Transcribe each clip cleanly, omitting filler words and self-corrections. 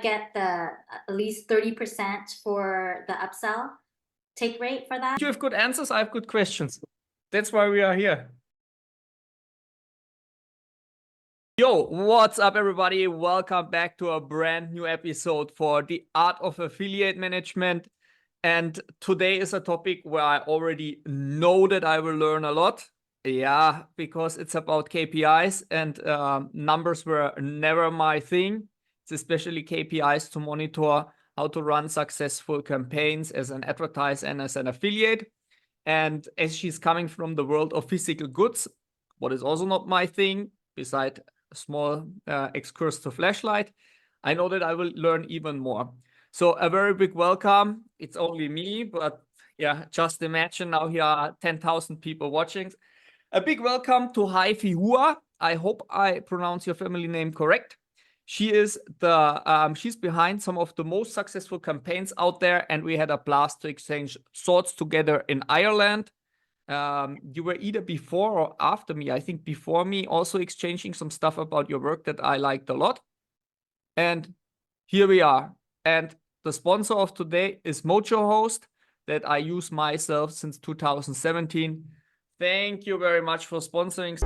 get the at least 30% for the upsell take rate for that. You have good answers, I have good questions. That's why we are here. Yo, what's up everybody? Welcome back to a brand new episode for the Art of Affiliate Management. And today is a topic where I already know that I will learn a lot. Yeah, because it's about KPIs and numbers were never my thing. It's especially KPIs to monitor how to run successful campaigns as an advertiser and as an affiliate. And as she's coming from the world of physical goods, what is also not my thing, beside a small excursus to flashlight, I know that I will learn even more. So a very big welcome. It's only me, but yeah, just imagine now here are 10,000 people watching. A big welcome to Haiphie Hua. I hope I pronounce your family name correct. She is she's behind some of the most successful campaigns out there, and we had a blast to exchange thoughts together in Ireland. You were either before or after me. I think before me, also exchanging some stuff about your work that I liked a lot. And here we are. And the sponsor of today is Mojo Host that I use myself since 2017. Thank you very much for sponsoring.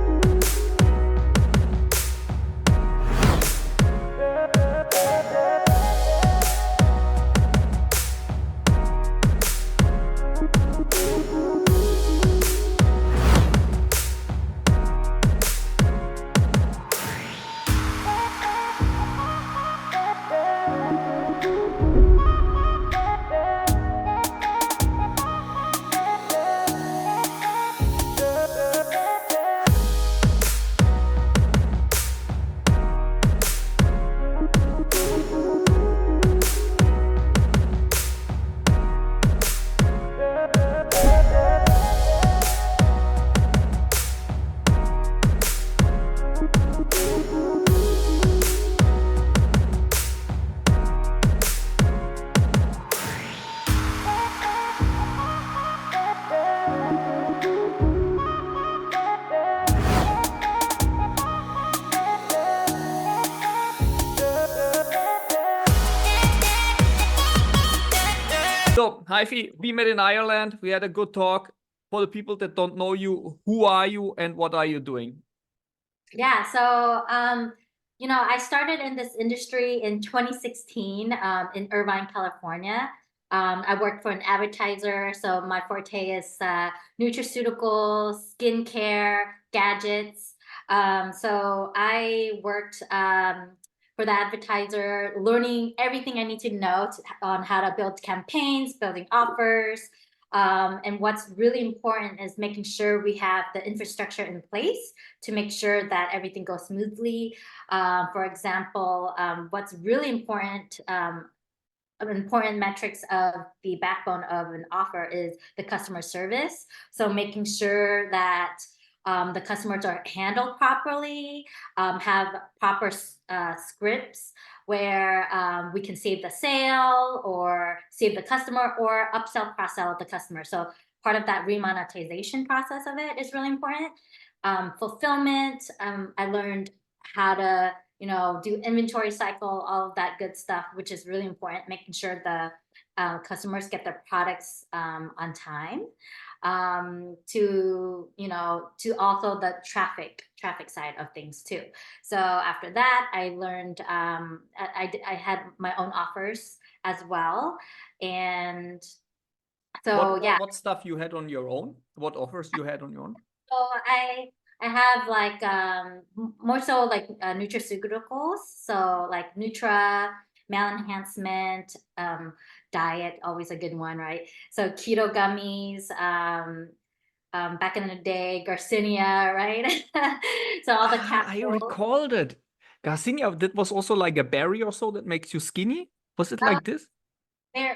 So, Haiphie, we met in Ireland. We had a good talk. For the people that don't know you, who are you and what are you doing? Yeah, so I started in this industry in 2016 in Irvine, California. I worked for an advertiser, so my forte is nutraceuticals, skincare, gadgets. So I worked for the advertiser, learning everything I need to know on how to build campaigns, building offers. And what's really important is making sure we have the infrastructure in place to make sure that everything goes smoothly. For example, what's really important metrics of the backbone of an offer is the customer service. So making sure that the customers are handled properly, have proper scripts where we can save the sale or save the customer or upsell, cross-sell the customer. So part of that remonetization process of it is really important. Fulfillment, I learned how to do inventory cycle, all of that good stuff, which is really important, making sure the customers get their products on time. To also the traffic side of things too. So after that, I learned I had my own offers as well, and so What stuff you had on your own? What offers you had on your own? So I have like more so like nutraceuticals, so like Nutra, male enhancement, diet, always a good one, right? So keto gummies, back in the day, Garcinia, right? So all the I capsules. recalled it. Garcinia, that was also like a berry or so that makes you skinny. Was it like this? Yeah.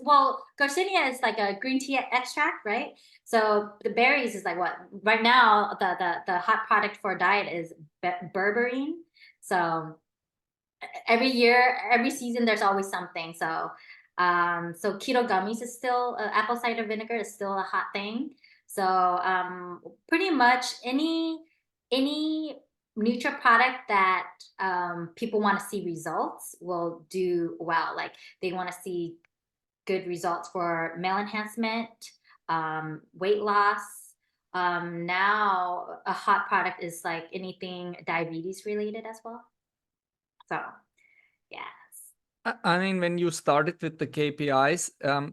Well, Garcinia is like a green tea extract, right? So the berries is like what right now the hot product for diet is berberine. So every year, every season, there's always something. So so keto gummies is still apple cider vinegar is still a hot thing. So pretty much any neutral product that people want to see results will do well. Like they want to see good results for male enhancement, weight loss. Now a hot product is like anything diabetes related as well. So yes. I mean, when you started with the KPIs,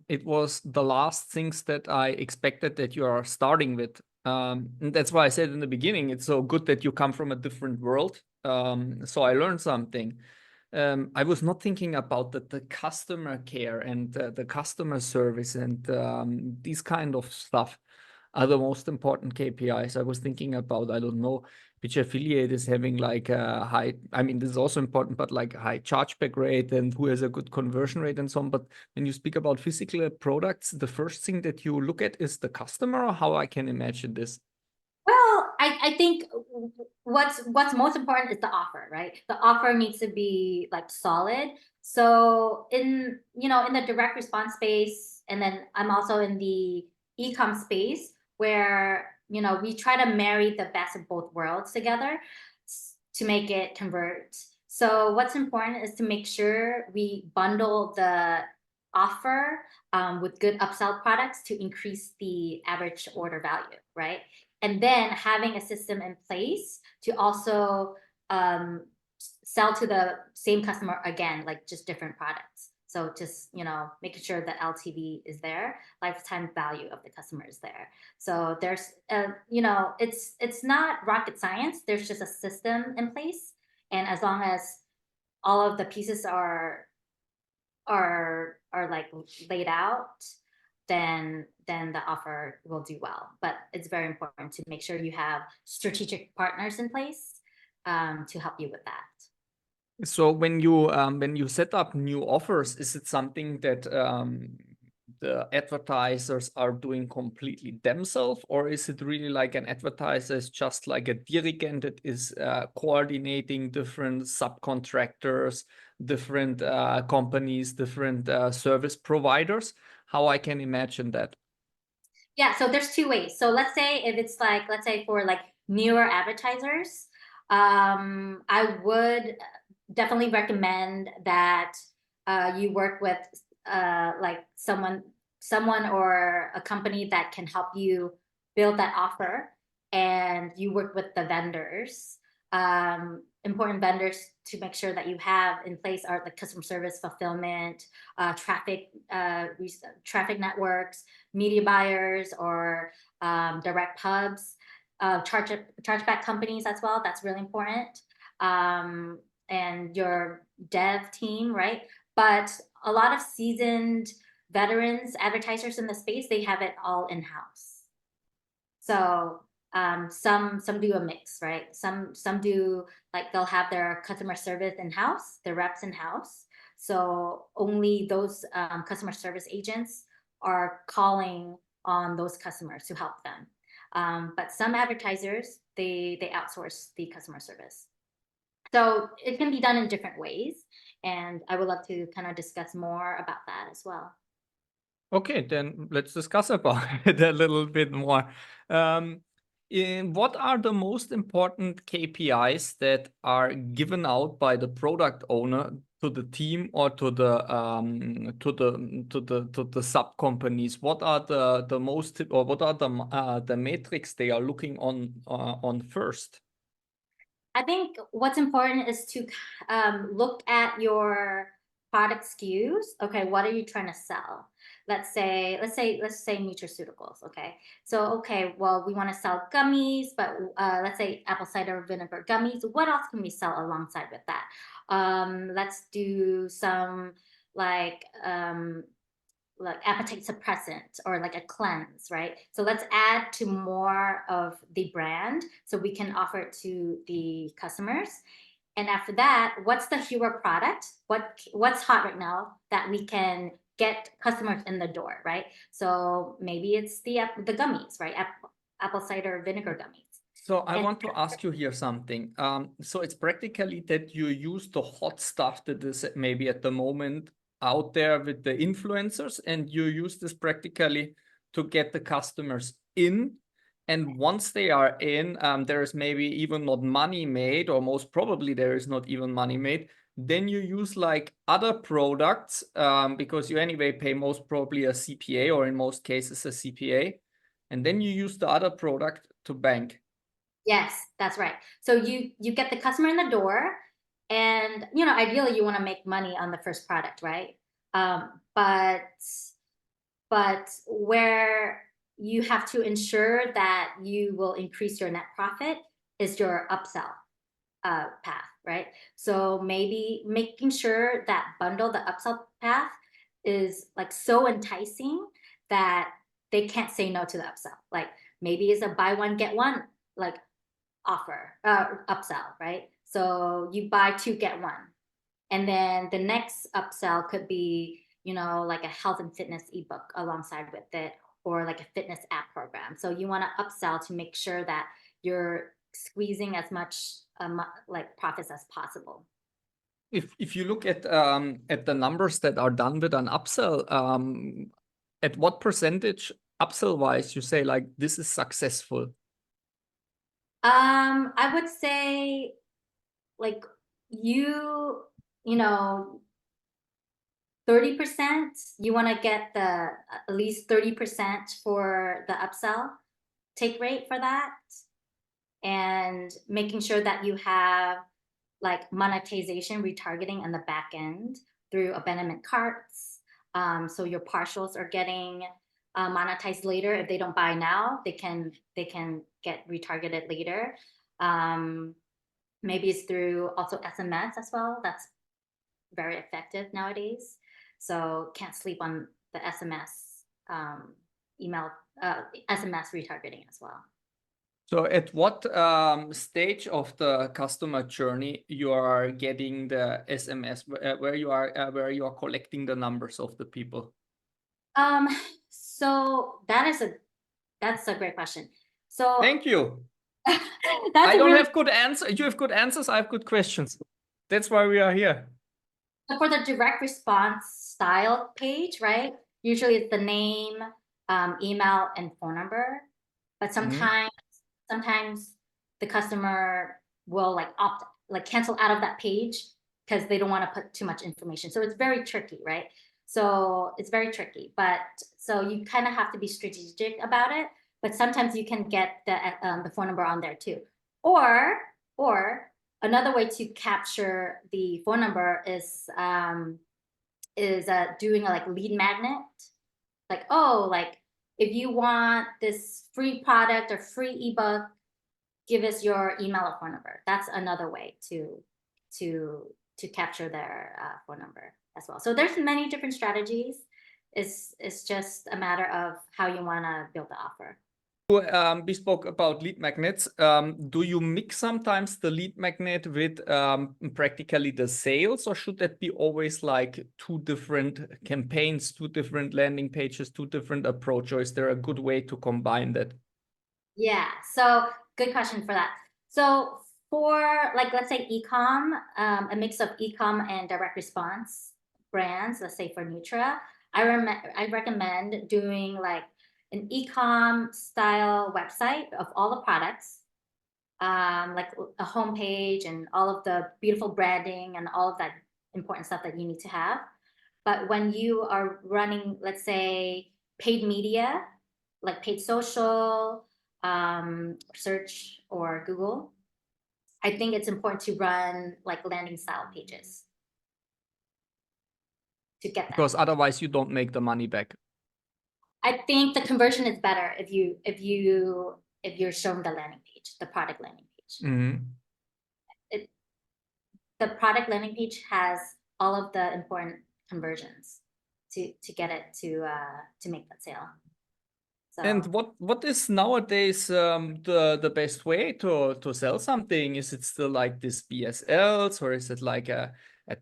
it was the last things that I expected that you are starting with. And that's why I said in the beginning, it's so good that you come from a different world. So I learned something. I was not thinking about the customer care and the customer service and these kind of stuff are the most important KPIs. I was thinking about, I don't know, which affiliate is having like a high, I mean, this is also important, but like a high chargeback rate and who has a good conversion rate and so on. But when you speak about physical products, the first thing that you look at is the customer, or how I can imagine this? Well, I think what's most important is the offer, right? The offer needs to be like solid. So in in the direct response space, and then I'm also in the e-com space where we try to marry the best of both worlds together to make it convert. So what's important is to make sure we bundle the offer with good upsell products to increase the average order value, right? And then having a system in place to also sell to the same customer again, like just different products. So just making sure that LTV is there, lifetime value of the customer is there. So there's it's not rocket science. There's just a system in place, and as long as all of the pieces are like laid out, then the offer will do well. But it's very important to make sure you have strategic partners in place to help you with that. So when you set up new offers, is it something that the advertisers are doing completely themselves, or is it really like an advertiser is just like a dirigent that is coordinating different subcontractors, different companies, different service providers? How I can imagine that? Yeah, so there's two ways. So let's say if it's like, let's say for like newer advertisers, I would definitely recommend that you work with like someone or a company that can help you build that offer, and you work with the vendors. Important vendors to make sure that you have in place are the customer service, fulfillment, traffic networks, media buyers, or direct pubs, chargeback companies as well. That's really important. And your dev team, right? But a lot of seasoned veterans, advertisers in the space, they have it all in-house. So some do a mix, right? Some do like they'll have their customer service in-house, their reps in-house. So only those customer service agents are calling on those customers to help them. But some advertisers, they outsource the customer service. So it can be done in different ways. And I would love to kind of discuss more about that as well. Okay, then let's discuss about it a little bit more. What are the most important KPIs that are given out by the product owner to the team or to the sub companies? What are the most, or what are the metrics they are looking on first? I think what's important is to look at your product SKUs. Okay, what are you trying to sell? Let's say nutraceuticals. Okay, so okay, well, we want to sell gummies, but let's say apple cider vinegar gummies. What else can we sell alongside with that? Let's do some like appetite suppressant or like a cleanse, right? So let's add to more of the brand so we can offer it to the customers. And after that, what's the Hua product? What's hot right now that we can get customers in the door, right? So maybe it's the gummies, right? Apple cider vinegar gummies. So I And want to ask you here something. So it's practically that you use the hot stuff that is maybe at the moment out there with the influencers, and you use this practically to get the customers in. And once they are in, there is maybe even not money made, or most probably there is not even money made. Then you use like other products because you anyway pay most probably a CPA, or in most cases a CPA. And then you use the other product to bank. Yes, that's right. So you get the customer in the door, and ideally you want to make money on the first product, right? But where you have to ensure that you will increase your net profit is your upsell path, right? So maybe making sure that bundle, the upsell path, is like so enticing that they can't say no to the upsell. Like maybe it's a buy one get one like offer upsell, right? So you buy two get one, and then the next upsell could be like a health and fitness ebook alongside with it, or like a fitness app program. So you want to upsell to make sure that you're squeezing as much like profits as possible. If you look at the numbers that are done with an upsell, at what percentage upsell wise you say like this is successful? I would say like you know 30%, you want to get the at least 30% for the upsell take rate for that, and making sure that you have like monetization retargeting on the back end through abandonment carts. So your partials are getting monetized later. If they don't buy now, they can get retargeted later. Maybe it's through also SMS as well. That's very effective nowadays. So can't sleep on the SMS email SMS retargeting as well. So at what stage of the customer journey you are getting the SMS where you are collecting the numbers of the people? So that's a great question. So Thank you. that's I a don't really have good answers. You have good answers. I have good questions. That's why we are here. for the direct response style page, right? Usually it's the name, email, and phone number. But Mhm. sometimes the customer will like cancel out of that page because they don't want to put too much information. So it's very tricky, right? So it's very tricky. But so you kind of have to be strategic about it. But sometimes you can get the phone number on there too. Or another way to capture the phone number is doing a like lead magnet. Like, oh, like if you want this free product or free ebook, give us your email or phone number. That's another way to capture their phone number as well. So there's many different strategies. It's just a matter of how you want to build the offer. We spoke about lead magnets. Do you mix sometimes the lead magnet with practically the sales, or should that be always like two different campaigns, two different landing pages, two different approach, or is there a good way to combine that? Yeah, so good question for that. So for like, let's say e-com, a mix of e-com and direct response brands, let's say for Nutra, I recommend doing like an e-com style website of all the products, like a homepage and all of the beautiful branding and all of that important stuff that you need to have. But when you are running, let's say, paid media, like paid social, search or Google, I think it's important to run like landing style pages to get that. Because otherwise you don't make the money back. I think the conversion is better if you're showing the landing page, the product landing page. Mhm. The product landing page has all of the important conversions to get it to make that sale. And So what is nowadays the best way to sell something? Is it still like this BSLs, or is it like a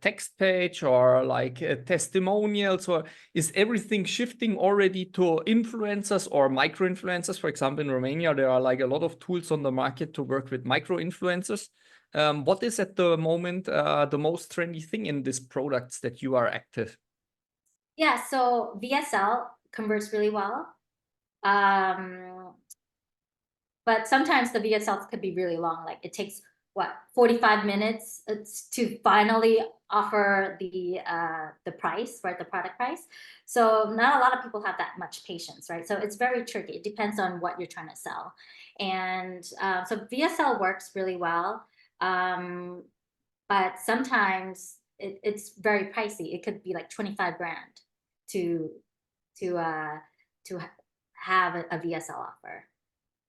text page, or like testimonials, or is everything shifting already to influencers or micro influencers? For example, in Romania, there are like a lot of tools on the market to work with micro influencers. What is at the moment the most trendy thing in these products that you are active? yeah, so VSL converts really well. Um, but sometimes the VSLs could be really long. Like it takes what 45 minutes to finally offer the price, right, the product price. So not a lot of people have that much patience, right? So it's very tricky. It depends on what you're trying to sell, and so VSL works really well, but sometimes it's very pricey. It could be like 25 grand to to uh to have a VSL offer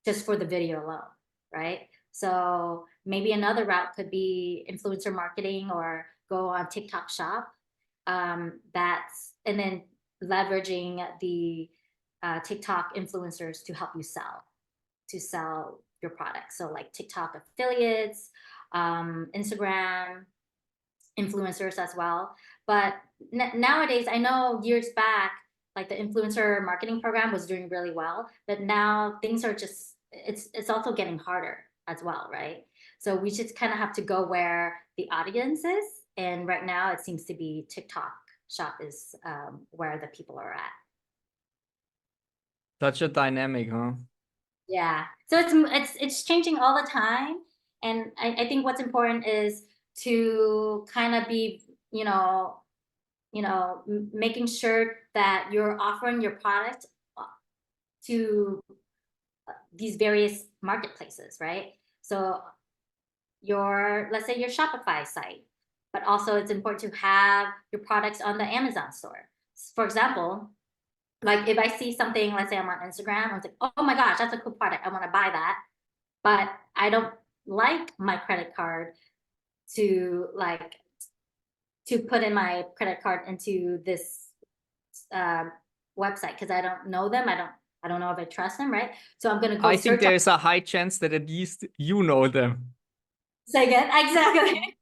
just for the video alone, right? So maybe another route could be influencer marketing or go on TikTok shop. And then leveraging the TikTok influencers to help you sell your products. So like TikTok affiliates, Instagram influencers as well. But nowadays, I know years back, like the influencer marketing program was doing really well, but now things are just it's also getting harder as well, right? So we just kind of have to go where the audience is, and right now it seems to be TikTok shop is where the people are at. Such a dynamic, huh? Yeah. So it's changing all the time. And I think what's important is to kind of be, making sure that you're offering your product to these various marketplaces, right? So let's say your Shopify site, but also it's important to have your products on the Amazon store. For example, like if I see something, let's say I'm on Instagram, I'm like, oh my gosh, that's a cool product. I want to buy that. But I don't like my credit card to put in my credit card into this website because I don't know them. I don't know if I trust them, right? So I'm gonna go I think search up. there is a high chance that at least you know them. Say again, exactly.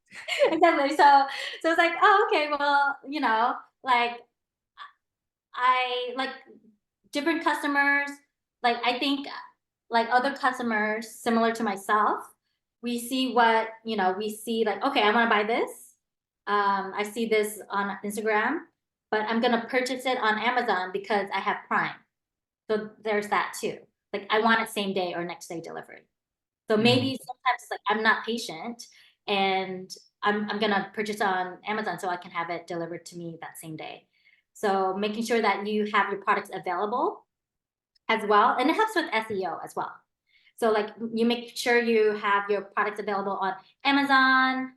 Exactly. So it's like, oh, okay, well, like I like different customers. Like I think like other customers similar to myself, we see we see like, okay, I want to buy this. I see this on Instagram, but I'm gonna purchase it on Amazon because I have Prime. So there's that too. Like I want it same day or next day delivery. So maybe sometimes it's like I'm not patient and I'm gonna purchase on Amazon so I can have it delivered to me that same day. So making sure that you have your products available as well, and it helps with SEO as well. So like you make sure you have your products available on Amazon,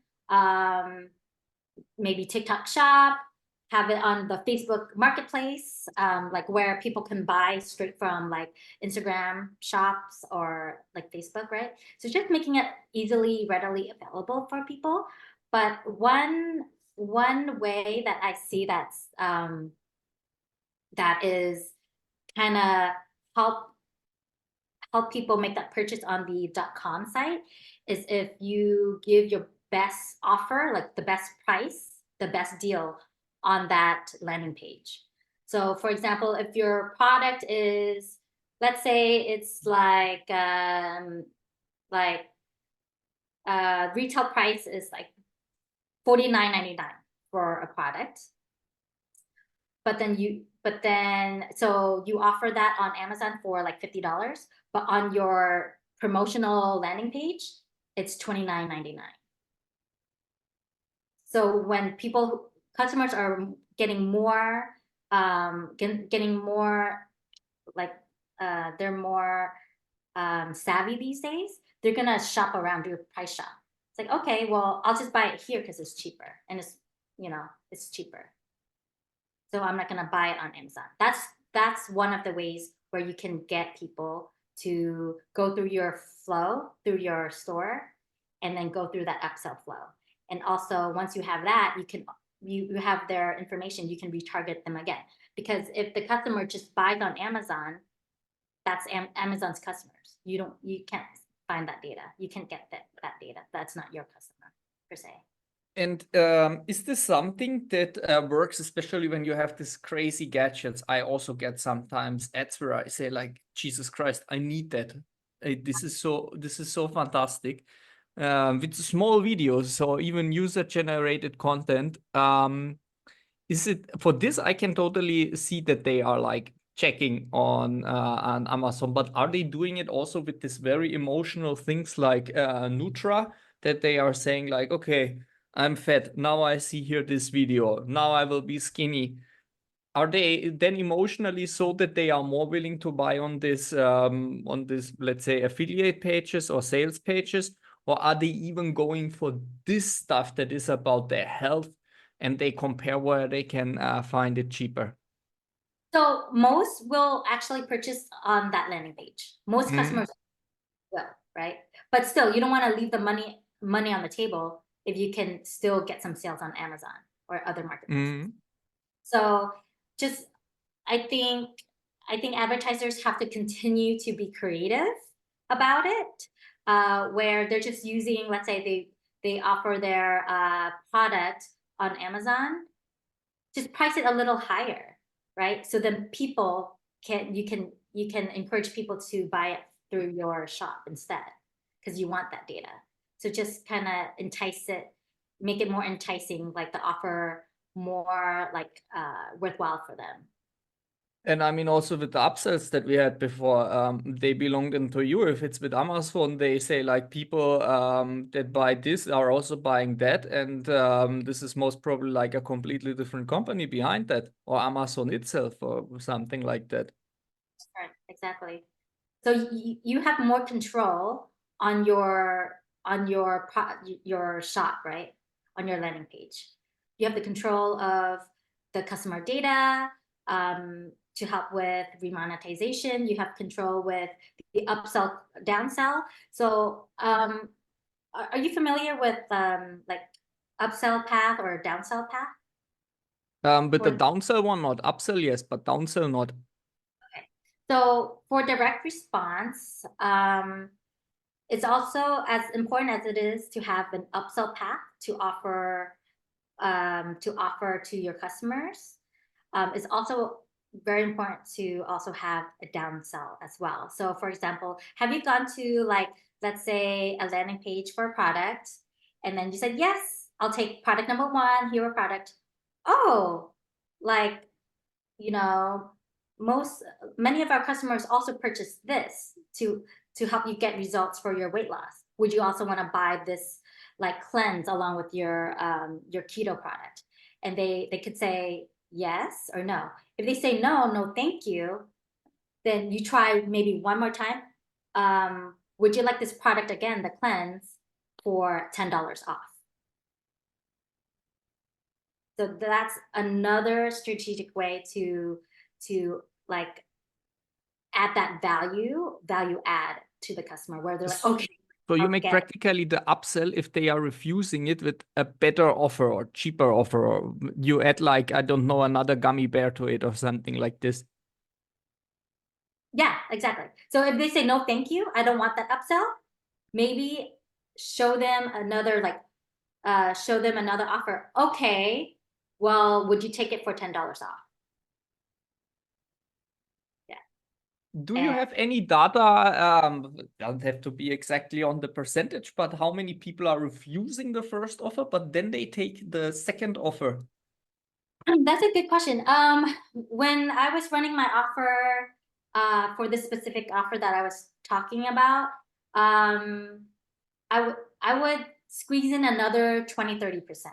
maybe TikTok Shop, have it on the Facebook Marketplace, like where people can buy straight from like Instagram shops or like Facebook, right? So just making it easily, readily available for people. But one way that I see that is kind of help people make that purchase on the .com site is if you give your best offer, like the best price, the best deal on that landing page. So for example, if your product is, let's say it's like retail price is like $49.99 for a product, so you offer that on Amazon for like $50, but on your promotional landing page, it's $29.99. So when customers are getting more, getting more like they're more savvy these days, they're gonna shop around, do a price shop. It's like, okay, well, I'll just buy it here because it's cheaper and it's cheaper. So I'm not gonna buy it on Amazon. That's one of the ways where you can get people to go through your flow, through your store, and then go through that upsell flow. And also once you have that, you have their information, you can retarget them again. Because if the customer just buys on Amazon, that's Amazon's customers. You can't find that data. You can't get that data. That's not your customer per se. And is this something that works, especially when you have these crazy gadgets? I also get sometimes ads where I say like, Jesus Christ, I need that. This is so fantastic. With small videos, so even user-generated content. Is it for this? I can totally see that they are like checking on Amazon, but are they doing it also with this very emotional things like Nutra, that they are saying like, okay, I'm fat, now I see here this video, now I will be skinny? Are they then emotionally so that they are more willing to buy on this let's say affiliate pages or sales pages, or are they even going for this stuff that is about their health and they compare where they can find it cheaper? So most will actually purchase on that landing page. Most Mm, customers will, right? But still, you don't want to leave the money on the table if you can still get some sales on Amazon or other marketplaces. mm. So just I think advertisers have to continue to be creative about it, where they're just using, let's say they offer their product on Amazon, just price it a little higher, right? So then people you can encourage people to buy it through your shop instead, because you want that data. So just kind of entice it, make it more enticing, like the offer more like worthwhile for them. And I mean, also with the upsells that we had before, they belong into you. If it's with Amazon, they say like people that buy this are also buying that. And this is most probably like a completely different company behind that, or Amazon itself, or something like that. Right, exactly. So you have more control on your shop, right? On your landing page. You have the control of the customer data to help with remonetization. You have control with the upsell, downsell. So are you familiar with like upsell path or downsell path? With the For downsell one, not upsell, yes, but downsell not. Okay. So for direct response, it's also as important as it is to have an upsell path to offer to your customers. It's also very important to also have a downsell as well. So for example, have you gone to like, let's say a landing page for a product, and then you said, yes, I'll take product number one, hero product. Oh, like, you know, many of our customers also purchase this to help you get results for your weight loss. Would you also want to buy this like cleanse along with your keto product? And they could say yes or no. If they say no, no, thank you, then you try maybe one more time. Would you like this product again, the cleanse, for $10 off? So that's another strategic way to like add that value add to the customer, where they're like, okay, So you I'll make get. practically the upsell if they are refusing it with a better offer or cheaper offer, or you add like, I don't know, another gummy bear to it or something like this. Yeah, exactly. So if they say no, thank you, I don't want that upsell, maybe show them another offer. Okay, well, would you take it for $10 off? Yeah. Do you And have any data? Doesn't have to be exactly on the percentage, but how many people are refusing the first offer, but then they take the second offer? that's a good question. When I was running my offer for this specific offer that I was talking about, um, I would squeeze in another 20-30%.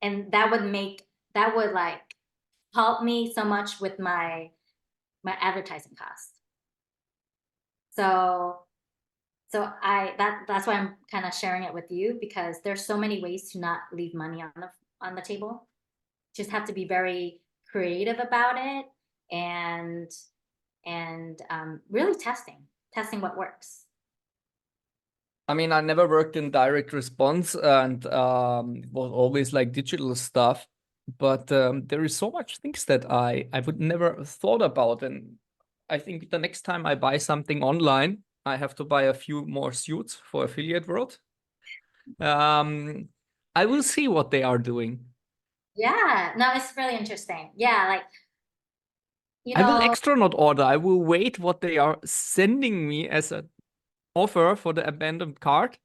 And that would like help me so much with my advertising costs. So that's why I'm kind of sharing it with you, because there's so many ways to not leave money on the table. Just have to be very creative about it, and really testing what works. I mean, I never worked in direct response and was always like digital stuff, but there is so much things that I would never thought about. And I think the next time I buy something online, I have to buy a few more suits for Affiliate World. Um, I will see what they are doing. Yeah, no, it's really interesting. Yeah, like, you I will know, extra not order. I will wait what they are sending me as an offer for the abandoned cart.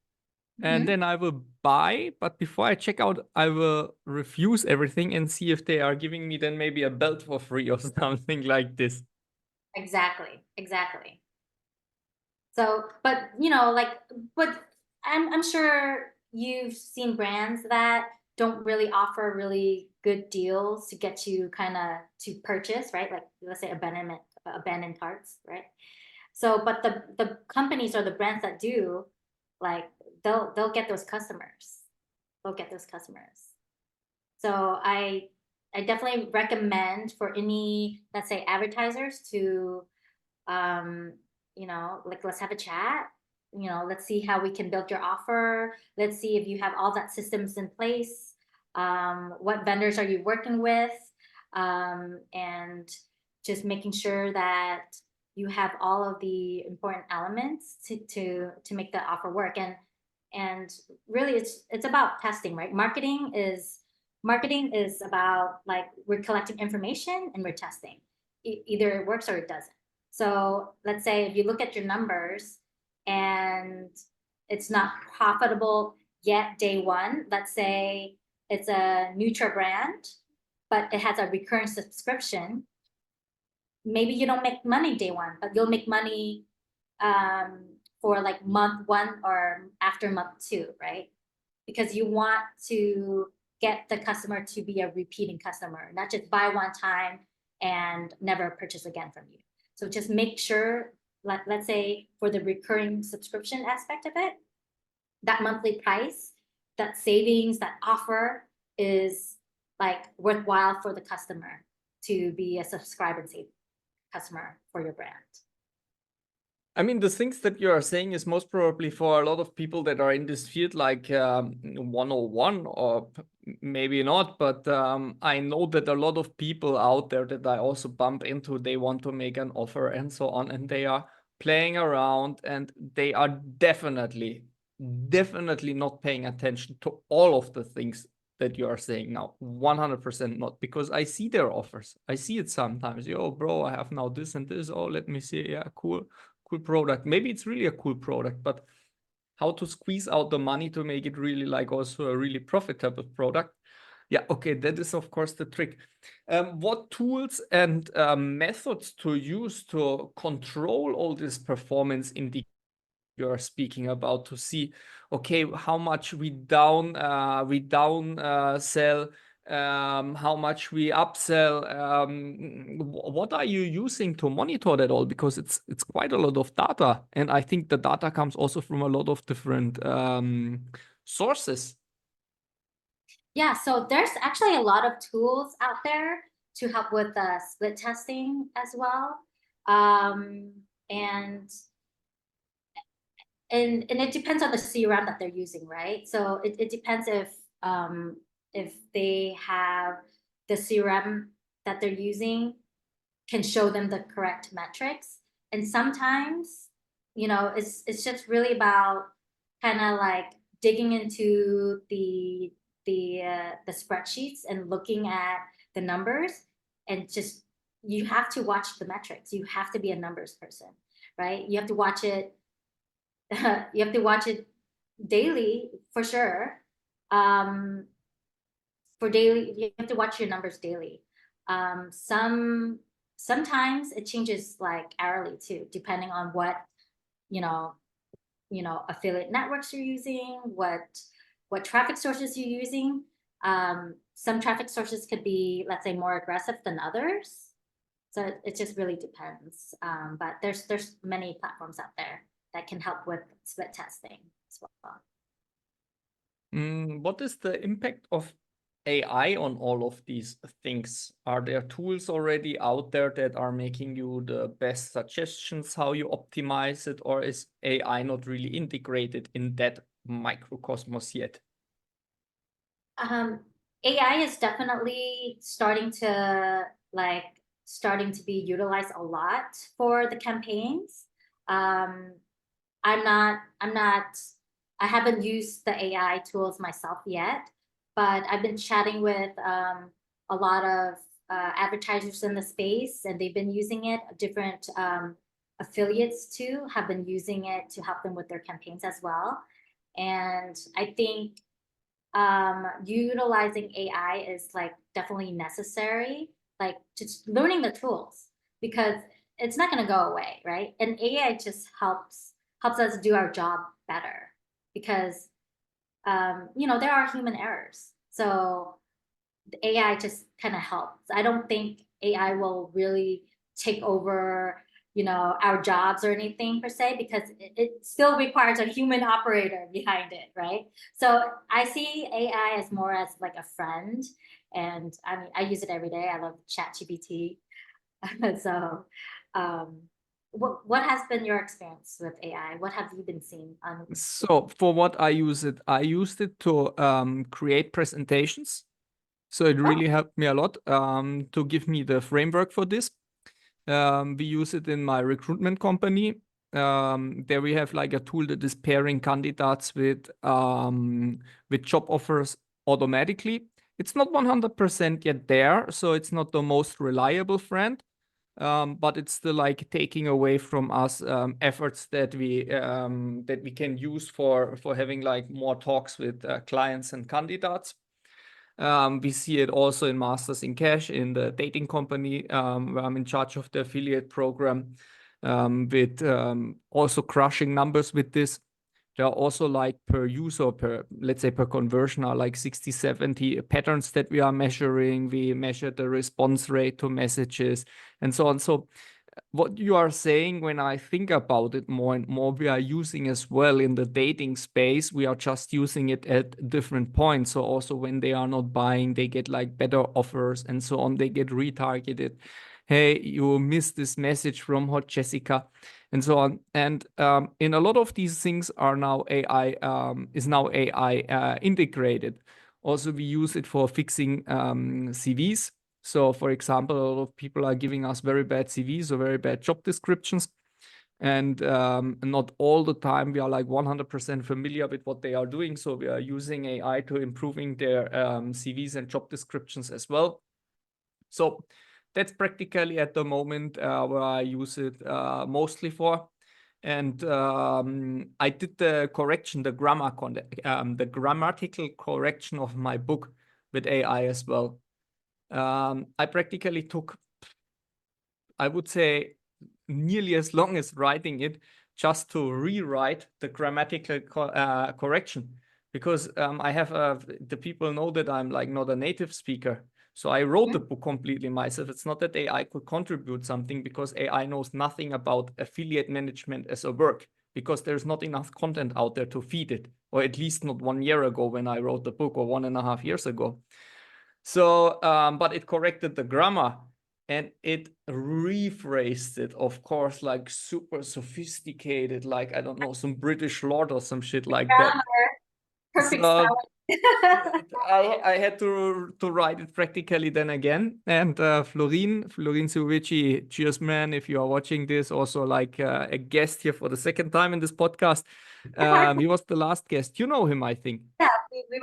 and Mhm. then I will buy. But before I check out, I will refuse everything and see if they are giving me then maybe a belt for free or something like this. Exactly, exactly. So, but you know, like, but I'm sure you've seen brands that don't really offer really good deals to get you kind of to purchase, right? Like, let's say abandoned carts, right? So, but the companies or the brands that do, like, they'll get those customers. They'll get those customers. So I definitely recommend for any, let's say, advertisers to um, like, let's have a chat. Let's see how we can build your offer. Let's see if you have all that systems in place. What vendors are you working with? And just making sure that you have all of the important elements to make the offer work. And really, it's about testing, right? Marketing is about, like, we're collecting information and we're testing. Either it works or it doesn't. So let's say if you look at your numbers and it's not profitable yet day one, let's say it's a Nutra brand, but it has a recurring subscription. Maybe you don't make money day one, but you'll make money for like month one or after month two, right? Because you want to get the customer to be a repeating customer, not just buy one time and never purchase again from you. So just make sure, let's say for the recurring subscription aspect of it, that monthly price, that savings, that offer is like worthwhile for the customer to be a subscribe and save customer for your brand. I mean, the things that you are saying is most probably for a lot of people that are in this field, like 101, or maybe not. But I know that a lot of people out there that I also bump into, they want to make an offer and so on, and they are playing around, and they are definitely not paying attention to all of the things that you are saying now. 100% not, because I see their offers. I see it sometimes. Yo, bro, I have now this and this. Oh, let me see. Yeah, cool product. Maybe it's really a cool product, but how to squeeze out the money to make it really like also a really profitable product? Yeah, okay, that is of course the trick. What tools and methods to use to control all this performance indicators you're speaking about, to see, okay, how much we down sell, how much we upsell, what are you using to monitor that all? Because it's quite a lot of data, and I think the data comes also from a lot of different sources. Yeah, so there's actually a lot of tools out there to help with split testing as well. Um, and and it depends on the CRM that they're using, right? So it depends if they have the CRM that they're using can show them the correct metrics. And sometimes, it's just really about kind of like digging into the spreadsheets and looking at the numbers, and just, you have to watch the metrics. You have to be a numbers person, right? You have to watch it. You have to watch it daily for sure. For daily, you have to watch your numbers daily. Sometimes it changes like hourly too, depending on what you know affiliate networks you're using, what traffic sources you're using. Some traffic sources could be, let's say, more aggressive than others. So it just really depends. But there's many platforms out there that can help with split testing as well. What is the impact of AI on all of these things? Are there tools already out there that are making you the best suggestions how you optimize it, or is AI not really integrated in that microcosmos yet? Um, AI is definitely starting to be utilized a lot for the campaigns. Um, I'm not, I haven't used the AI tools myself yet, but I've been chatting with a lot of advertisers in the space, and they've been using it. Different affiliates too have been using it to help them with their campaigns as well. And I think utilizing AI is like definitely necessary, like just learning the tools because it's not going to go away, right? And AI just helps us do our job better because there are human errors. So the AI just kind of helps. I don't think AI will really take over, our jobs or anything per se, because it still requires a human operator behind it, right? So I see AI as more as like a friend. And I mean, I use it every day. I love ChatGPT. So, um, what has been your experience with AI? What have you been seeing on? So for what I used it to create presentations. So it Oh, really helped me a lot to give me the framework for this. We use it in my recruitment company. There we have like a tool that is pairing candidates with job offers automatically. It's not 100% yet there, so it's not the most reliable friend. But it's still like taking away from us efforts that we can use for having like more talks with clients and candidates. We see it also in Masters in Cash in the dating company where I'm in charge of the affiliate program, with also crushing numbers with this. There are also like per user, let's say per conversion, are like 60, 70 patterns that we are measuring. We measure the response rate to messages and so on. So what you are saying, when I think about it more and more, we are using as well in the dating space. We are just using it at different points. So also when they are not buying, they get like better offers and so on. They get retargeted. Hey, you missed this message from Hot Jessica and so on. And in a lot of these things are now AI, is now AI integrated. Also, we use it for fixing CVs. So, for example, a lot of people are giving us very bad CVs or very bad job descriptions. And not all the time we are like 100% familiar with what they are doing. So we are using AI to improving their CVs and job descriptions as well. So that's practically at the moment where I use it mostly for. And I did the correction, the the grammatical correction of my book with AI as well. I practically took, I would say, nearly as long as writing it just to rewrite the grammatical correction, because I have the people know that I'm like not a native speaker. So I wrote the book completely myself. It's not that AI could contribute something, because AI knows nothing about affiliate management as a work, because there's not enough content out there to feed it, or at least not 1 year ago when I wrote the book, or 1.5 years ago. So, but it corrected the grammar and it rephrased it, of course, like super sophisticated, like, I don't know, some British lord or some shit like that. grammar, perfect So spelling. I had to write it practically then again. And Florin Suvici, cheers, man, if you are watching this, also like a guest here for the second time in this podcast. He was the last guest. You know him, I think. Yeah, we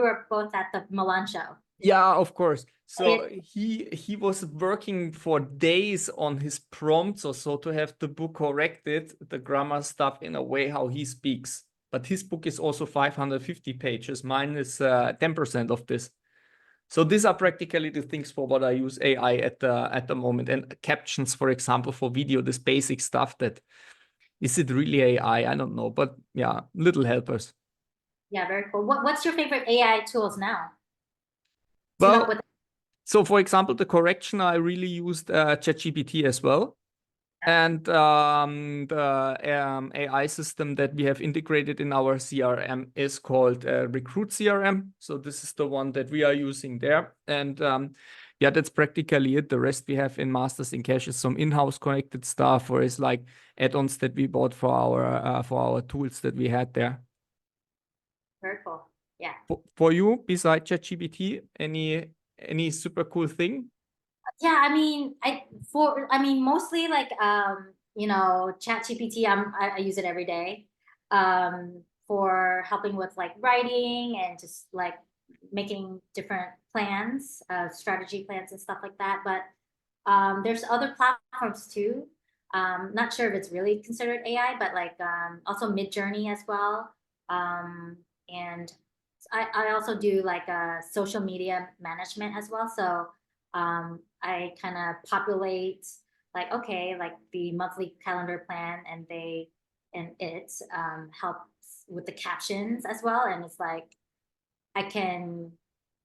were both at the Milan show. Yeah, of course. Yeah, So he was working for days on his prompts or so to have the book corrected, the grammar stuff in a way how he speaks. But his book is also 550 pages. Mine is 10% of this. So these are practically the things for what I use AI at the moment. And captions, for example, for video, this basic stuff that, is it really AI? I don't know. But yeah, little helpers. yeah, very cool. What's your favorite AI tools now? Team up Well, with. so for example, the correction, I really used ChatGPT as well. And the AI system that we have integrated in our CRM is called Recruit CRM. So this is the one that we are using there. And yeah, that's practically it. The rest we have in Masters in Cash is some in-house connected stuff, or is like add-ons that we bought for our tools that we had there. Very cool. Yeah. For you, besides ChatGPT, any super cool thing? Yeah, I mean mostly like ChatGPT, I use it every day for helping with like writing and just like making different plans, strategy plans and stuff like that. But there's other platforms too. Not sure if it's really considered AI, but like also Midjourney as well. And I also do like a social media management as well. So I kind of populate like, okay, like the monthly calendar plan, and it helps with the captions as well. And it's like I can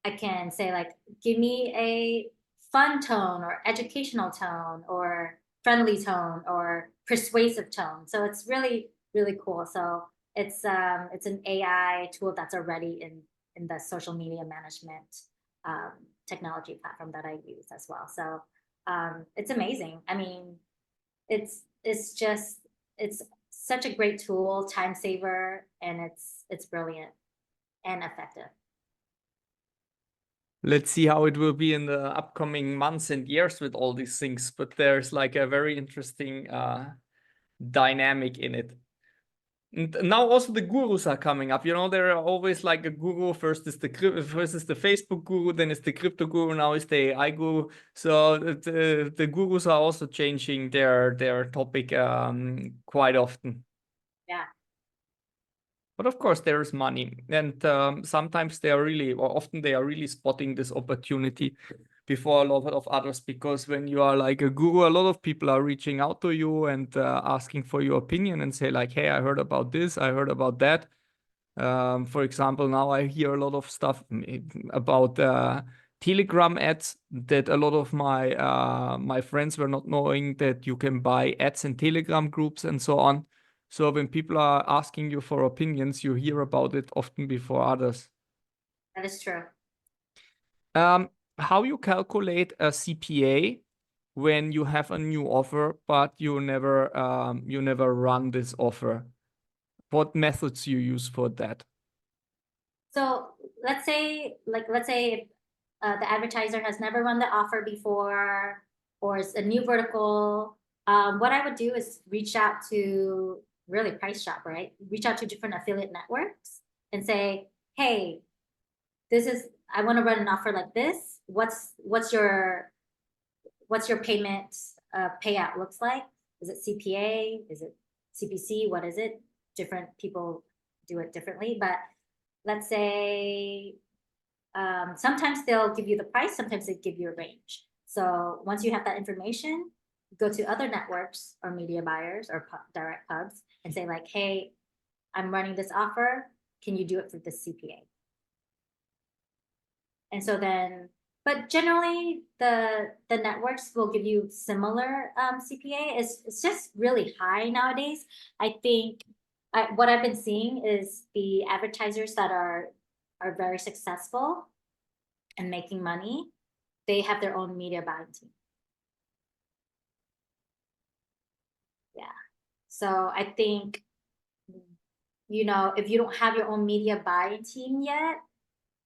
I can say like, give me a fun tone or educational tone or friendly tone or persuasive tone. So it's really, really cool. So it's an AI tool that's already in the social media management um, technology platform that I use as well. So it's amazing. I mean, it's just it's such a great tool, time saver, and it's brilliant and effective. Let's see how it will be in the upcoming months and years with all these things. But there's like a very interesting dynamic in it. And now also the gurus are coming up. You know, there are always like a guru. First is the Facebook guru, then it's the crypto guru, now it's the AI guru. So the gurus are also changing their topic quite often. Yeah. But of course, there is money, and sometimes they are really, or often they are really spotting this opportunity before a lot of others. Because when you are like a guru, a lot of people are reaching out to you and asking for your opinion and say like, "Hey, I heard about this, I heard about that." For example, now I hear a lot of stuff about Telegram ads that a lot of my friends were not knowing that you can buy ads in Telegram groups and so on. So when people are asking you for opinions, you hear about it often before others. That is true. How you calculate a CPA when you have a new offer, but you never run this offer? What methods you use for that? So let's say if, the advertiser has never run the offer before, or it's a new vertical. What I would do is reach out to really price shop, right? Reach out to different affiliate networks and say, hey, I want to run an offer like this. What's your payment payout looks like? Is it CPA? Is it CPC? What is it? Different people do it differently, but let's say sometimes they'll give you the price, sometimes they give you a range. So once you have that information, go to other networks or media buyers or direct pubs and say like, hey, I'm running this offer. Can you do it for this CPA? And so then, but generally the networks will give you similar CPA. It's just really high nowadays. I think what I've been seeing is the advertisers that are very successful and making money, they have their own media buying team. Yeah. So I think, if you don't have your own media buying team yet,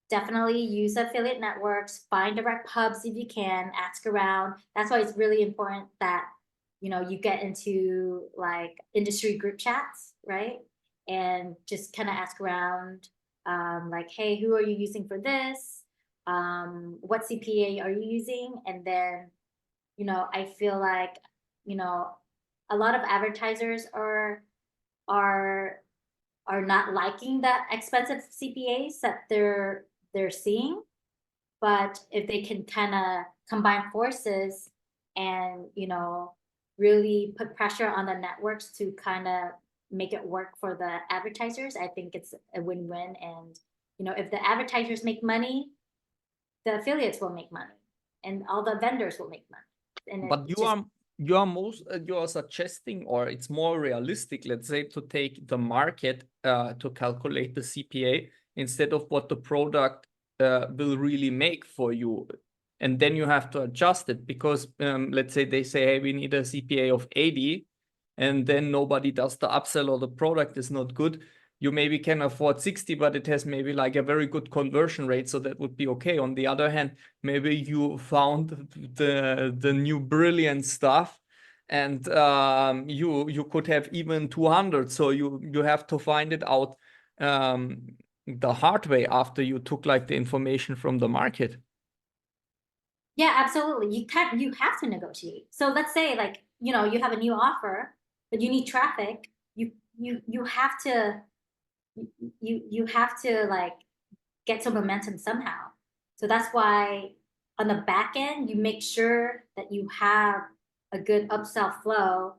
definitely use affiliate networks, find direct pubs if you can, ask around. That's why it's really important that, you get into like industry group chats, right? And just kind of ask around, like, hey, who are you using for this? What CPA are you using? And then, I feel like, a lot of advertisers are are not liking the expensive CPAs that they're seeing. But if they can kind of combine forces and, really put pressure on the networks to kind of make it work for the advertisers, I think it's a win-win. And, if the advertisers make money, the affiliates will make money and all the vendors will make money. And But it just, you are suggesting, or it's more realistic, let's say, to take the market to calculate the CPA instead of what the product will really make for you. And then you have to adjust it because let's say they say, hey, we need a CPA of 80, and then nobody does the upsell or the product is not good. You maybe can afford 60, but it has maybe like a very good conversion rate, so that would be okay. On the other hand, maybe you found the new brilliant stuff, and you could have even 200. So you have to find it out the hard way after you took like the information from the market. yeah, absolutely. You have to negotiate. So let's say like, you have a new offer, but you need traffic. You have to you have to like get some momentum somehow. So that's why on the back end, you make sure that you have a good upsell flow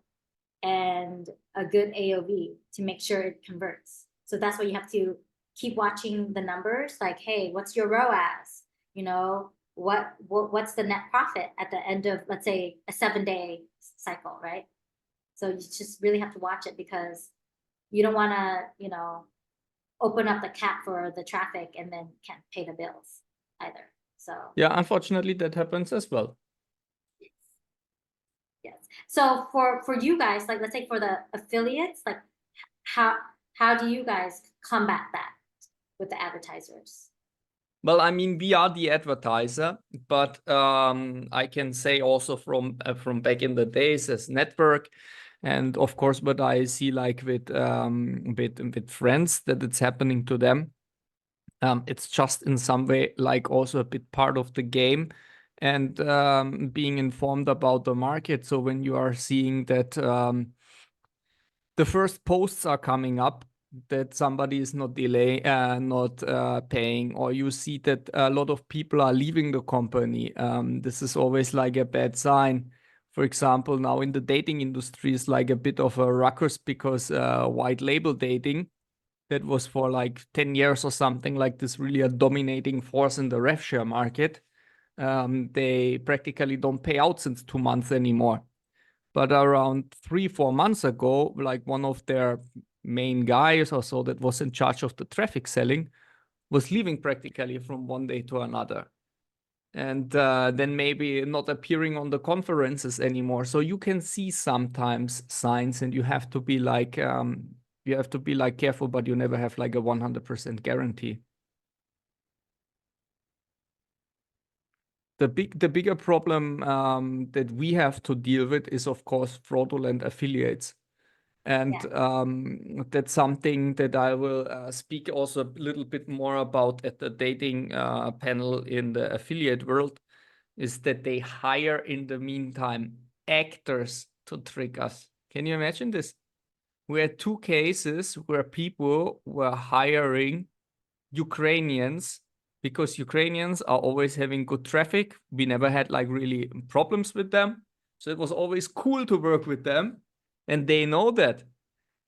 and a good AOV to make sure it converts. So that's why you have to keep watching the numbers. Like, hey, what's your ROAS? You know, what's the net profit at the end of, let's say, a 7-day cycle, right? So you just really have to watch it because you don't want to, you know, open up the cap for the traffic and then can't pay the bills either. So Yeah, unfortunately, that happens as well. yes. So for you guys, like let's say for the affiliates, like how how do you guys combat that with the advertisers? Well, I mean, we are the advertiser, but I can say also from back in the days as network, and of course, what I see like with friends that it's happening to them. It's just in some way like also a bit part of the game, and being informed about the market. So when you are seeing that the first posts are coming up, that somebody is not paying, or you see that a lot of people are leaving the company. This is always like a bad sign. For example, now in the dating industry is like a bit of a ruckus because white label dating that was for like 10 years or something like this, really a dominating force in the rev share market. They practically don't pay out since 2 months anymore. But around 3, 4 months ago, like one of their main guys or so that was in charge of the traffic selling was leaving practically from one day to another. And then maybe not appearing on the conferences anymore. So you can see sometimes signs, and you have to be like careful, but you never have like a 100% guarantee. The bigger problem that we have to deal with is, of course, fraudulent affiliates. And that's something that I will speak also a little bit more about at the dating panel in the affiliate world, is that they hire in the meantime actors to trick us. Can you imagine this? We had 2 cases where people were hiring Ukrainians because Ukrainians are always having good traffic. We never had like really problems with them. So it was always cool to work with them. And they know that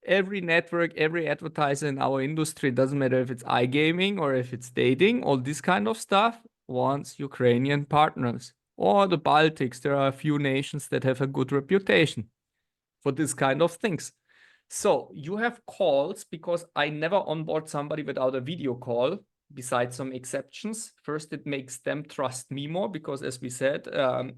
every network, every advertiser in our industry, doesn't matter if it's iGaming or if it's dating, all this kind of stuff, wants Ukrainian partners. Or the Baltics, there are a few nations that have a good reputation for this kind of things. So you have calls, because I never onboard somebody without a video call, besides some exceptions. First, it makes them trust me more because, as we said,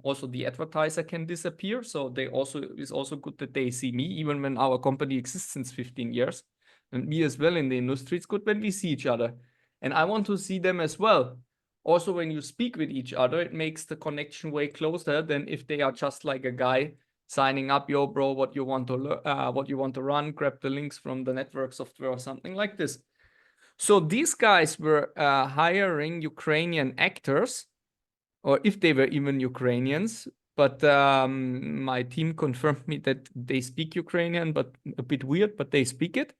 also the advertiser can disappear. So it's also good that they see me, even when our company exists since 15 years. And me as well in the industry, it's good when we see each other. And I want to see them as well. Also, when you speak with each other, it makes the connection way closer than if they are just like a guy signing up, yo, bro, what you want to run, grab the links from the network software or something like this. So these guys were hiring Ukrainian actors, or if they were even Ukrainians, but my team confirmed me that they speak Ukrainian, but a bit weird, but they speak it.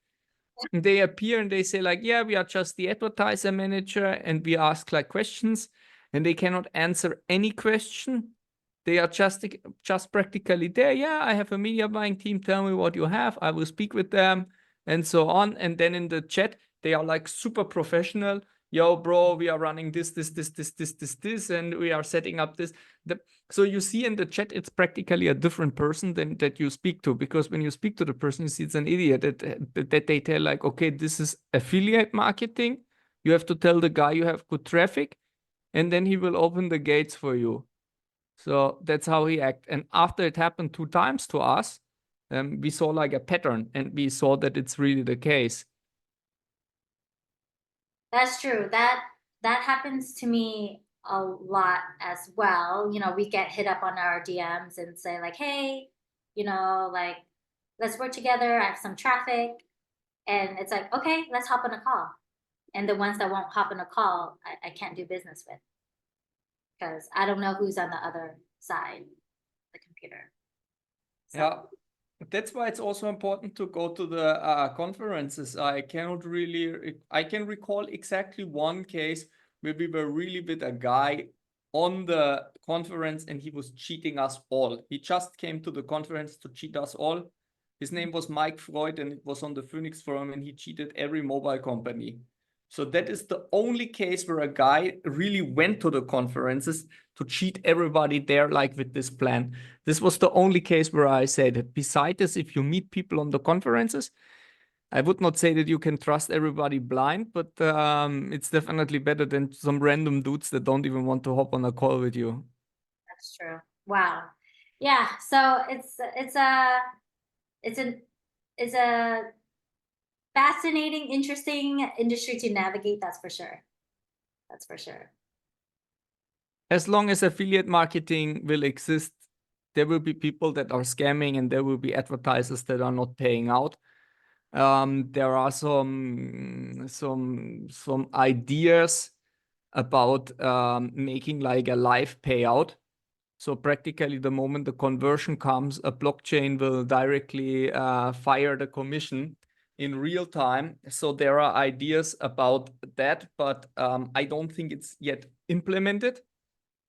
And they appear and they say like, yeah, we are just the advertiser manager, and we ask like questions, and they cannot answer any question. They are just practically there. Yeah, I have a media buying team. Tell me what you have. I will speak with them, and so on. And then in the chat, they are like super professional. Yo, bro, we are running this, and we are setting up this. So you see in the chat, it's practically a different person than that you speak to, because when you speak to the person, you see it's an idiot that they tell like, okay, this is affiliate marketing. You have to tell the guy you have good traffic, and then he will open the gates for you. So that's how he act. And after it happened 2 times to us, we saw like a pattern, and we saw that it's really the case. That's true. That happens to me a lot as well. You know, we get hit up on our DMs and say like, hey, you know, like let's work together. I have some traffic. And it's like, okay, let's hop on a call. And the ones that won't hop on a call, I can't do business with because I don't know who's on the other side of the computer. So Yeah. That's why it's also important to go to the conferences. I can recall exactly one case where we were really with a guy on the conference and he was cheating us all. He just came to the conference to cheat us all. His name was Mike Freud and it was on the Phoenix Forum and he cheated every mobile company. So that is the only case where a guy really went to the conferences to cheat everybody there, like with this plan. This was the only case where I said, besides this, if you meet people on the conferences, I would not say that you can trust everybody blind, but it's definitely better than some random dudes that don't even want to hop on a call with you. That's true. Wow. Yeah. So it's a fascinating, interesting industry to navigate. That's for sure. That's for sure. As long as affiliate marketing will exist, there will be people that are scamming and there will be advertisers that are not paying out. There are some ideas about making like a live payout. So practically the moment the conversion comes, a blockchain will directly fire the commission in real time. So there are ideas about that, but I don't think it's yet implemented.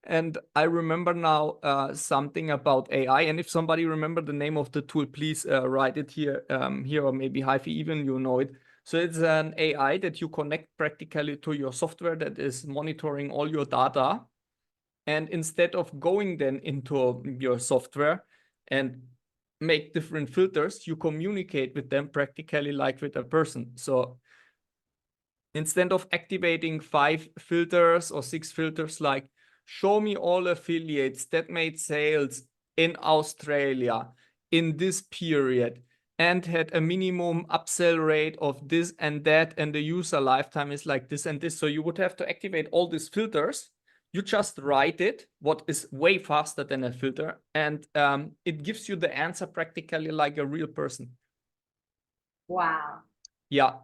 And I remember now something about AI. And if somebody remember the name of the tool, please write it here, or maybe Haiphie, even you know it. So it's an AI that you connect practically to your software that is monitoring all your data. And instead of going then into your software and make different filters, you communicate with them practically like with a person. So instead of activating 5 filters or 6 filters, like show me all affiliates that made sales in Australia in this period and had a minimum upsell rate of this and that, and the user lifetime is like this and this. So you would have to activate all these filters. You just write it, what is way faster than a filter, and it gives you the answer practically like a real person. Wow. Yeah.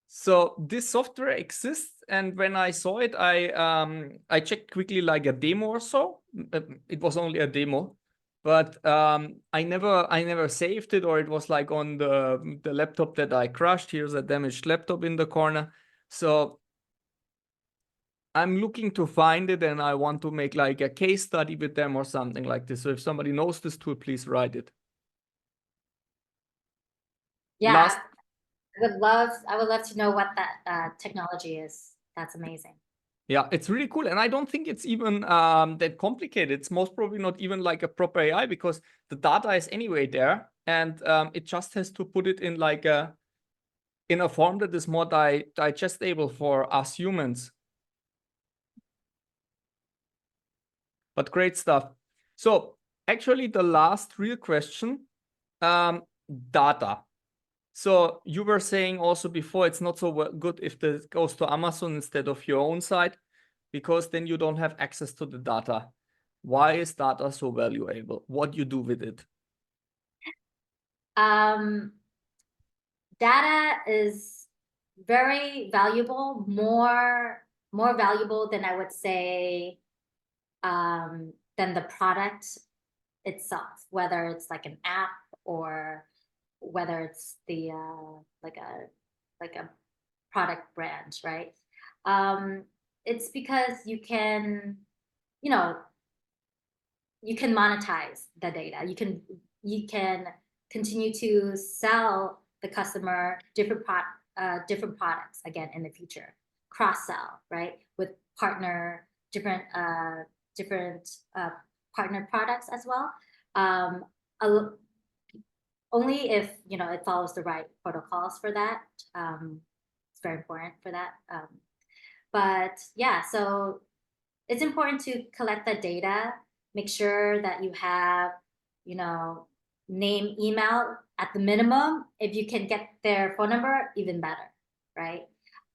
So this software exists, and when I saw it, I checked quickly like a demo or so. It was only a demo, but I never saved it, or it was like on the laptop that I crashed. Here's a damaged laptop in the corner. So I'm looking to find it, and I want to make like a case study with them or something like this. So if somebody knows this tool, please write it. Yeah. Last I would love to know what that technology is. That's amazing. Yeah, it's really cool. And I don't think it's even that complicated. It's most probably not even like a proper AI because the data is anyway there. And it just has to put it in like in a form that is more digestible for us humans. But great stuff. So actually the last real question, data. So you were saying also before, it's not so good if this goes to Amazon instead of your own site, because then you don't have access to the data. Why is data so valuable? What do you do with it? Data is very valuable, more valuable than I would say than the product itself, whether it's like an app or whether it's the like a product brand, right? It's because you can, you know, you can monetize the data. You can continue to sell the customer different products again in the future. Cross sell, right, with different partner products as well. Only if it follows the right protocols for that. It's very important for that. But yeah, so it's important to collect the data, make sure that you have, name, email at the minimum. If you can get their phone number, even better, right?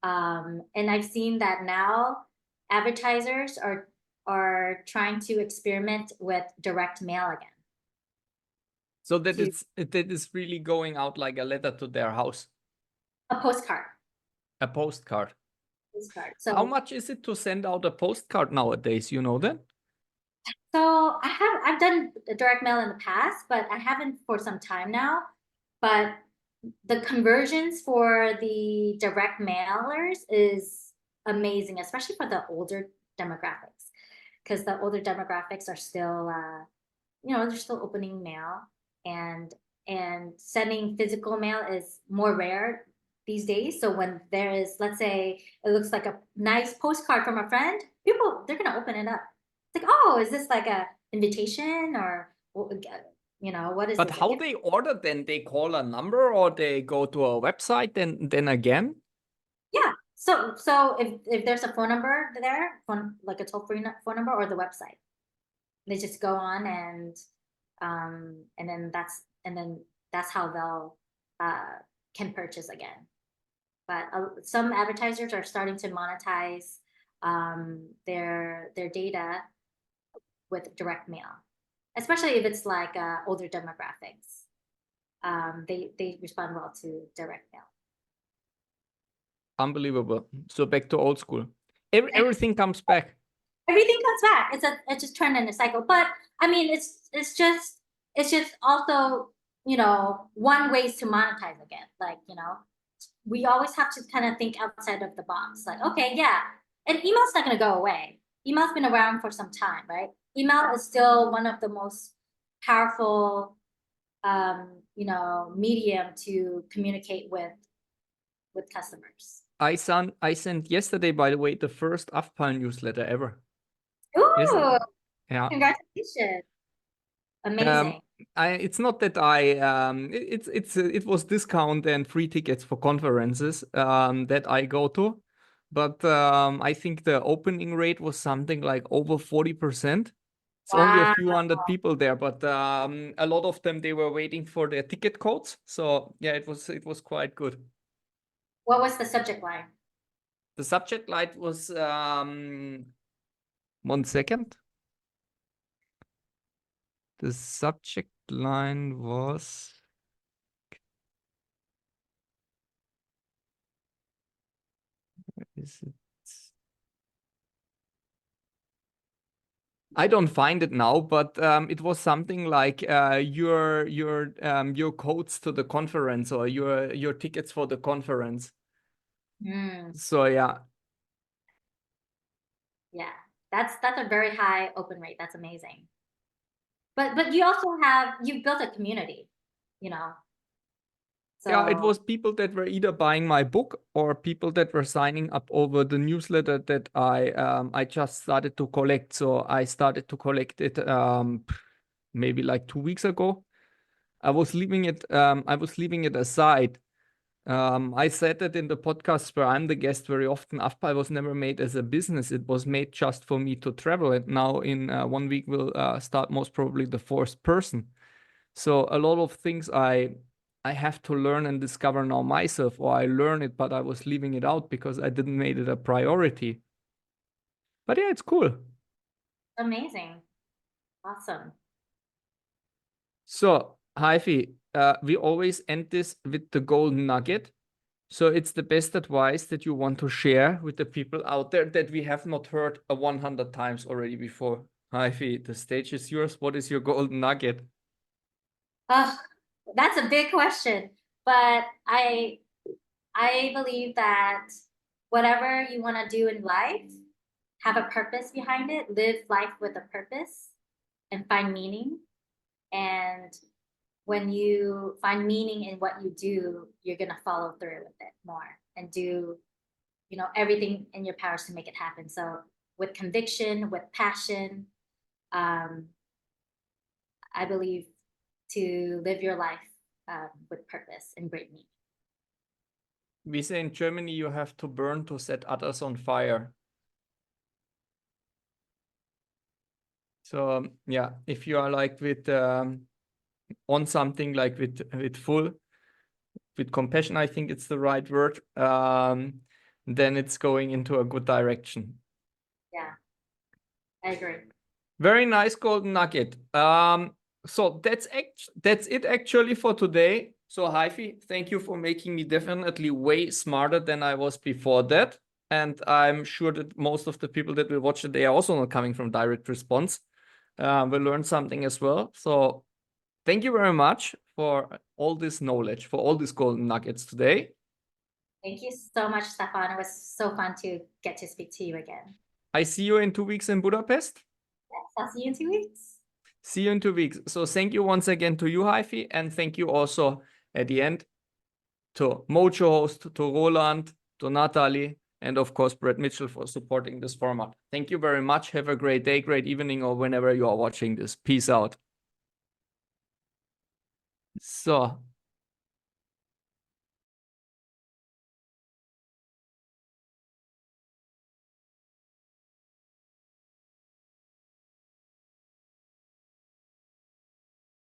And I've seen that now advertisers are trying to experiment with direct mail again. So that that is really going out like a letter to their house. A postcard. A postcard. Postcard. So how much is it to send out a postcard nowadays? You know that? So I've done direct mail in the past, but I haven't for some time now. But the conversions for the direct mailers is amazing, especially for the older demographics, because the older demographics are still, they're still opening mail, and sending physical mail is more rare these days. So when there is, let's say, it looks like a nice postcard from a friend, people, they're gonna open it up. It's like, oh, is this like a invitation, or what is But this, a how gift? they order then? They call a number or they go to a website then again? Yeah. So if there's a phone number there, like a toll-free phone number, or the website, they just go on, and then that's how they'll can purchase again. But some advertisers are starting to monetize their data with direct mail, especially if it's like older demographics. They respond well to direct mail. Unbelievable. So back to old school. Everything comes back. Everything comes back. It's just turned in a cycle. But I mean, it's just also, one ways to monetize again. Like, we always have to kind of think outside of the box. Like, okay, yeah, and email's not going to go away. Email's been around for some time, right? Email is still one of the most powerful, medium to communicate with customers. I sent yesterday, by the way, the first AFPAL newsletter ever. Ooh, Yeah. congratulations! Um, Amazing. it's not that it was discount and free tickets for conferences that I go to, but I think the opening rate was something like over 40%. It's only a Wow. few hundred people there, but a lot of them, they were waiting for their ticket codes. So yeah, it was quite good. What was the subject line? The subject line was 1 second. The subject line was. Is it? I don't find it now, but it was something like your codes to the conference or your tickets for the conference. Mm, So yeah, yeah, that's a very high open rate. That's amazing. But you've built a community, you know. yeah, it So was people that were either buying my book or people that were signing up over the newsletter that I just started to collect. So I started to collect it maybe like 2 weeks ago. I was leaving it aside. I said that in the podcast where I'm the guest very often. AFPA was never made as a business. It was made just for me to travel. And now in 1 week we'll start most probably the fourth person. So a lot of things I have to learn and discover now myself, or I learn it, but I was leaving it out because I didn't make it a priority. But yeah, it's cool. amazing. Awesome. So, Haiphie, we always end this with the golden nugget. So it's the best advice that you want to share with the people out there that we have not heard 100 times already before. Haiphie, the stage is yours. What is your golden nugget? Oh, that's a big question. But I believe that whatever you want to do in life, have a purpose behind it, live life with a purpose, and find meaning. And when you find meaning in what you do, you're going to follow through with it more and do, everything in your powers to make it happen. So with conviction, with passion, um, I believe to live your life with purpose and great meaning. We say in Germany, you have to burn to set others on fire. So yeah, if you are like with on something like with compassion, I think it's the right word. Then it's going into a good direction. Yeah, I agree. Very nice golden nugget. So that's it actually for today. So Haiphie, thank you for making me definitely way smarter than I was before that. And I'm sure that most of the people that will watch it, they are also not coming from direct response. will learn something as well. So thank you very much for all this knowledge, for all these golden nuggets today. Thank you so much, Stefan. It was so fun to get to speak to you again. I see you in 2 weeks in Budapest. Yes, I'll see you in 2 weeks. See you in 2 weeks. So thank you once again to you, Haiphie, and thank you also at the end to Mojo host, to Roland, to Natalie, and of course, Brett Mitchell for supporting this format. Thank you very much. Have a great day, great evening, or whenever you are watching this. Peace out. So